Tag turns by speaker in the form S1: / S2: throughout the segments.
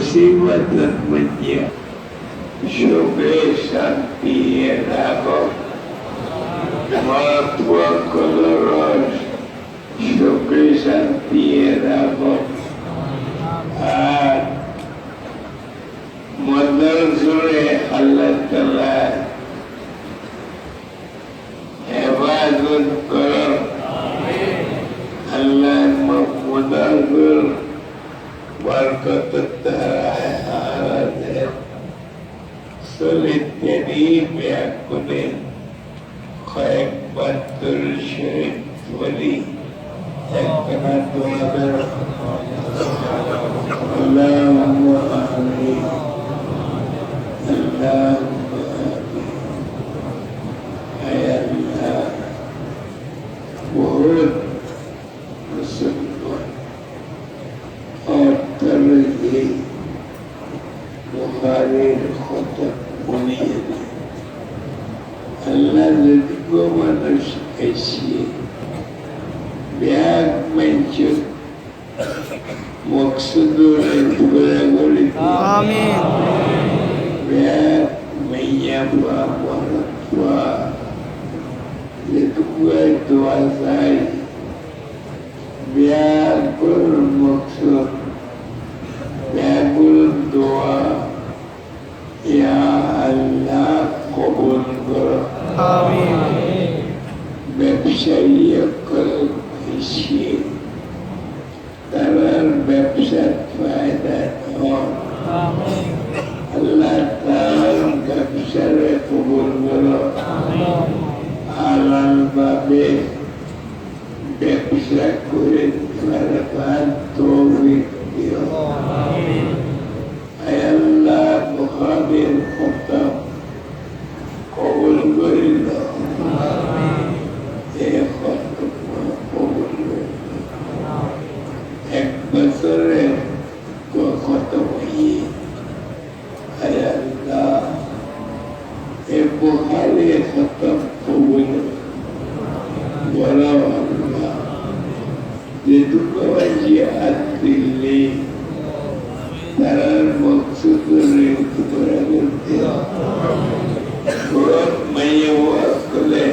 S1: मुसीबत मध्य सुखे शांति रागो महात्मा कलरस सुखे शांति रागो मदर सुरे अल्लाह ताला हिफाजत करो अल्लाह मुदाफिर बरकत हालत है सुलितनी बेकुने खैक बंदर शरीफ वली एकना दुआ करो अल्लाहुम्मा आमीन अल्लाहुम्मा आमीन ऐ अल्लाह बहुत मुसलमान और तरह बुखारी खत्म होनी है अल्लाह जिनको मनुष्य ऐसी ब्याग मंचुर मकसदों पूरा करी आमीन ब्याग मैया बाबा रखवा जिनको दुआ साई ब्याग पर मकसद ब्याग दुआ या अल्लाह कबूल करो आमीन व्यवसायी कर इसी तरह व्यवसाय फायदा हो अल्लाह ताला व्यवसाय कबूल करो हालाल बाबे व्यवसाय करे बरकत तौफीक दियो ऐ अल्लाह बुखारी खत्म कबूल कर लो एक बसरे को खत्म हुई ऐ अल्लाह ये बुखारी खत्म कबूल वला अल्लाह जिनको वजियत दिल्ली तरह मकसद रिक्त करते बहुत मैं वो अकले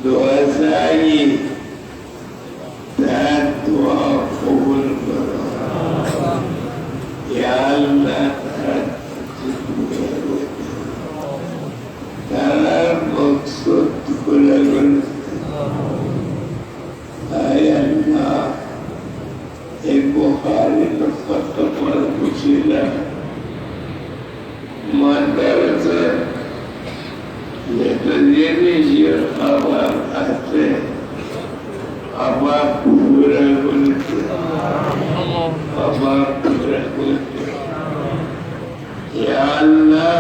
S1: दुआ साई दुआ कबूल करो या अल्लाह ताला मकसद पूरा करते आय अल्लाह एक बुखारी खत्म मुसीला मंदर से लेकर ये लीजिए आवाज आते आवाज पूरा बोलते आवाज पूरा बोलते या अल्लाह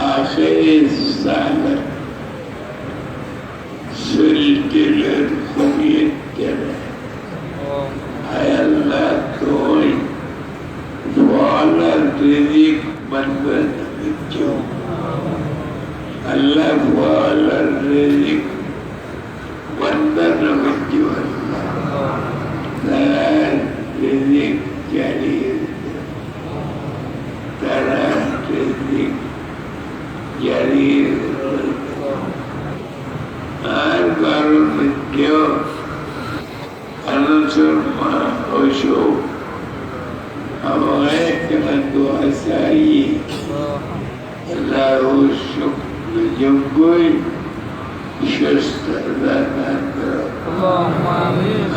S1: आखिरी साल सुलटिलर खुबियत करे आय अल्लाह तोई वाला रिज़िक बंदन विचो अल्लाह वाला रिज़िक बंदन विचो अल्लाह रिज़िक जारी तरह रिज़िक जारी आर कारण विचो अनुसर मा ओशो हमारे कना दुआ साई अल्लाह शुक्र जंगोई शस्त्रदान करो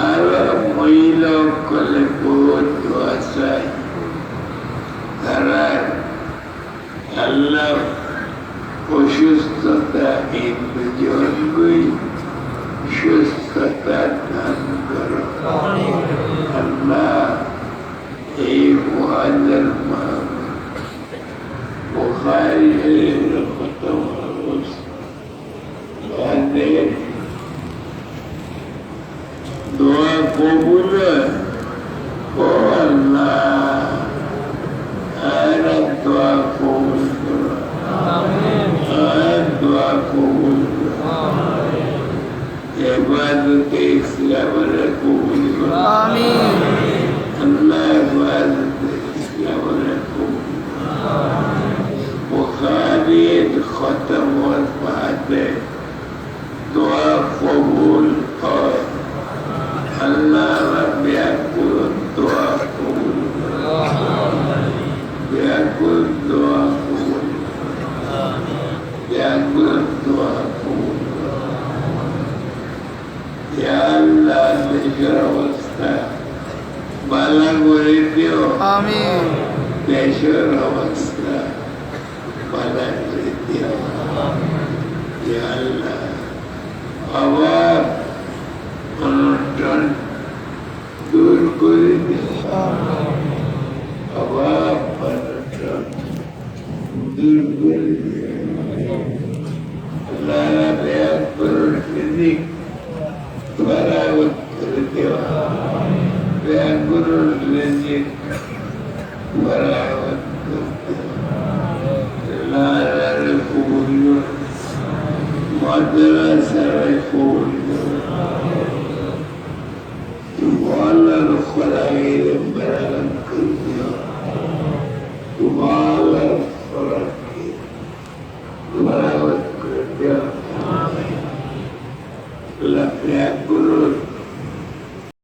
S1: आला महिला कले बहुत दुआ साई करार अल्लाह खुशुस्ता इन जंगोई शस्त्रदान करो अल्लाह मुहाजर बुखारी दुआ कबूल ओ अल्लाह दुआ कबूल करो বালা করে দিও
S2: আমিন
S1: দেশের অবস্থা বালা করে দিও ইয়া আল্লাহ অভাব অনটন দূর করে দিও অভাব অনটন দূর করে দিও আল্লাহ বেয়াদ করুন রিজিক বারাকত করে দিও বেয়াদ করুন রিজিক বারাকত করে দিও আল্লাহ কবুল করুন মাদ্রাসায় কবুল করুন وعلى الخلائق بلغت كلها وعلى الخلائق